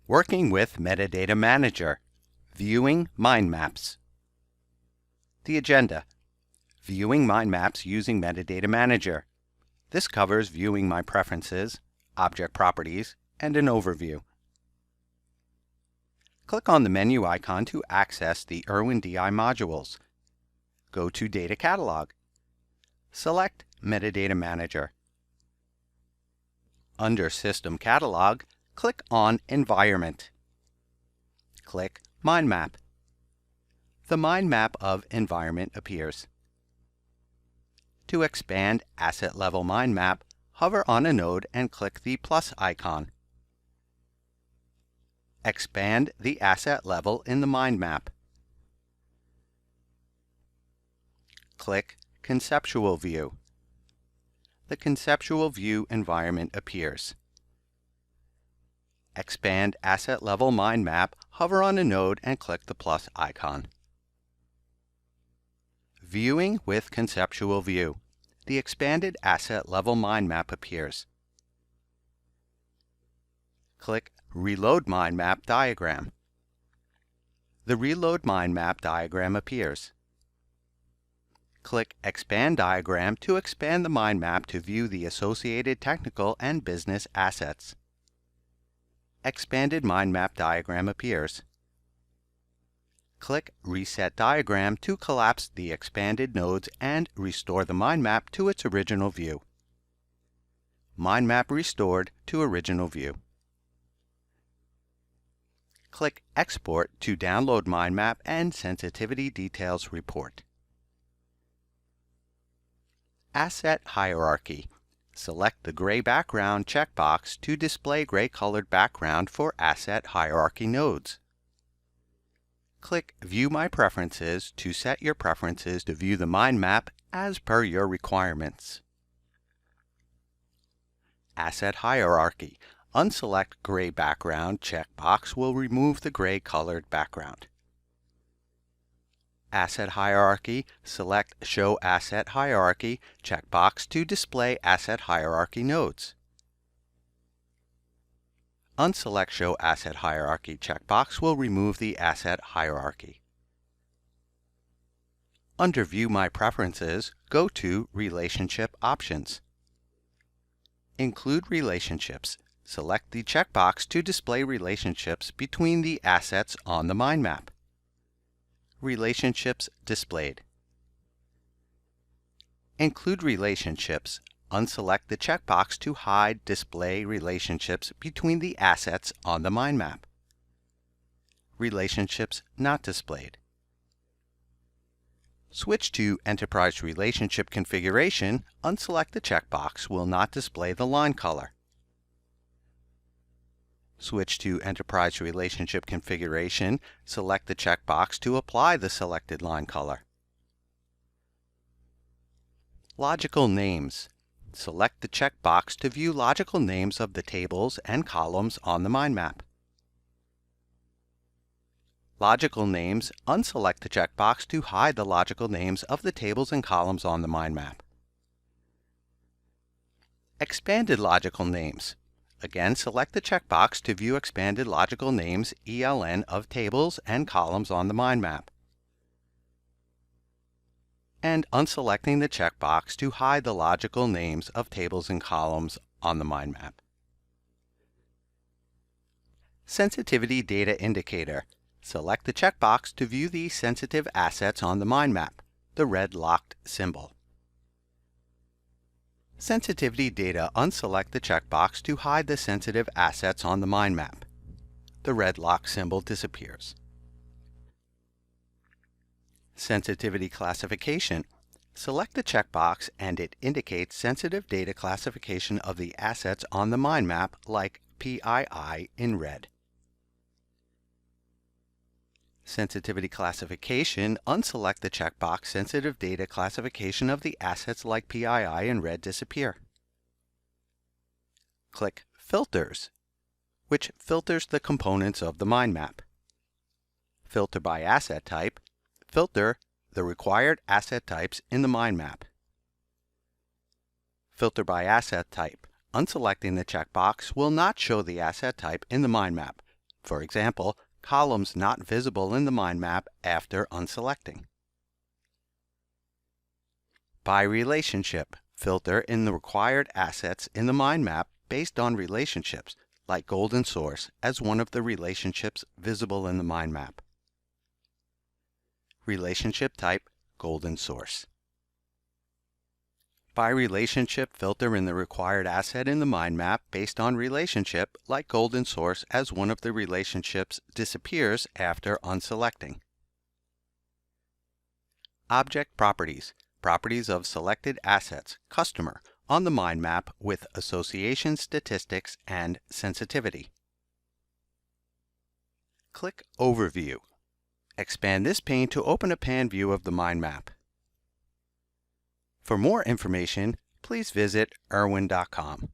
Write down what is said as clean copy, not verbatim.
Working with Metadata Manager, Viewing Mind Maps. The agenda: Viewing mind maps using Metadata Manager. This covers viewing my preferences, object properties, and an overview. Click on the menu icon to access the Irwin.DI modules. Go to Data Catalog. Select Metadata Manager. Under System Catalog, click on Environment. Click Mind Map. The mind map of environment appears. To expand Asset Level Mind Map, hover on a node and click the plus icon. Expand the asset level in the mind map. Click Conceptual View. The Conceptual View environment appears. Expand Asset Level Mind Map, hover on a node and click the plus icon. Viewing with Conceptual View. The expanded Asset Level Mind Map appears. Click Reload Mind Map Diagram. The Reload Mind Map diagram appears. Click Expand Diagram to expand the mind map to view the associated technical and business assets. Expanded Mind Map diagram appears. Click Reset Diagram to collapse the expanded nodes and restore the mind map to its original view. Mind map restored to original view. Click Export to download mind map and sensitivity details report. Asset Hierarchy. Select the gray background checkbox to display gray-colored background for asset hierarchy nodes. Click View My Preferences to set your preferences to view the mind map as per your requirements. Asset Hierarchy. Unselect Gray Background checkbox will remove the gray-colored background. Asset Hierarchy. Select Show Asset Hierarchy checkbox to display asset hierarchy nodes. Unselect Show Asset Hierarchy checkbox will remove the asset hierarchy. Under View My Preferences, go to Relationship Options. Include relationships. Select the checkbox to display relationships between the assets on the mind map. Relationships displayed. Include relationships. Unselect the checkbox to hide display relationships between the assets on the mind map. Relationships not displayed. Switch to Enterprise Relationship Configuration. Unselect the checkbox will not display the line color. Switch to Enterprise Relationship Configuration. Select the checkbox to apply the selected line color. Logical Names. Select the checkbox to view logical names of the tables and columns on the mind map. Logical Names. Unselect the checkbox to hide the logical names of the tables and columns on the mind map. Expanded Logical Names. Again, select the checkbox to view expanded logical names ELN of tables and columns on the mind map. And unselecting the checkbox to hide the logical names of tables and columns on the mind map. Sensitivity Data Indicator. Select the checkbox to view the sensitive assets on the mind map, the red locked symbol. Sensitivity Data. Unselect the checkbox to hide the sensitive assets on the mind map. The red lock symbol disappears. Sensitivity Classification. Select the checkbox and it indicates sensitive data classification of the assets on the mind map like PII in red. Sensitivity Classification. Unselect the checkbox Sensitive Data Classification of the assets like PII in red disappear. Click Filters, which filters the components of the mind map. Filter by Asset Type. Filter the required asset types in the mind map. Filter by Asset Type. Unselecting the checkbox will not show the asset type in the mind map. For example, columns not visible in the mind map after unselecting. By relationship, filter in the required assets in the mind map based on relationships, like golden source as one of the relationships visible in the mind map. Relationship type, golden source. By relationship, filter in the required asset in the mind map based on relationship, like golden source as one of the relationships disappears after unselecting. Object properties, properties of selected assets, customer, on the mind map with association statistics and sensitivity. Click Overview. Expand this pane to open a pan view of the mind map. For more information, please visit irwin.com.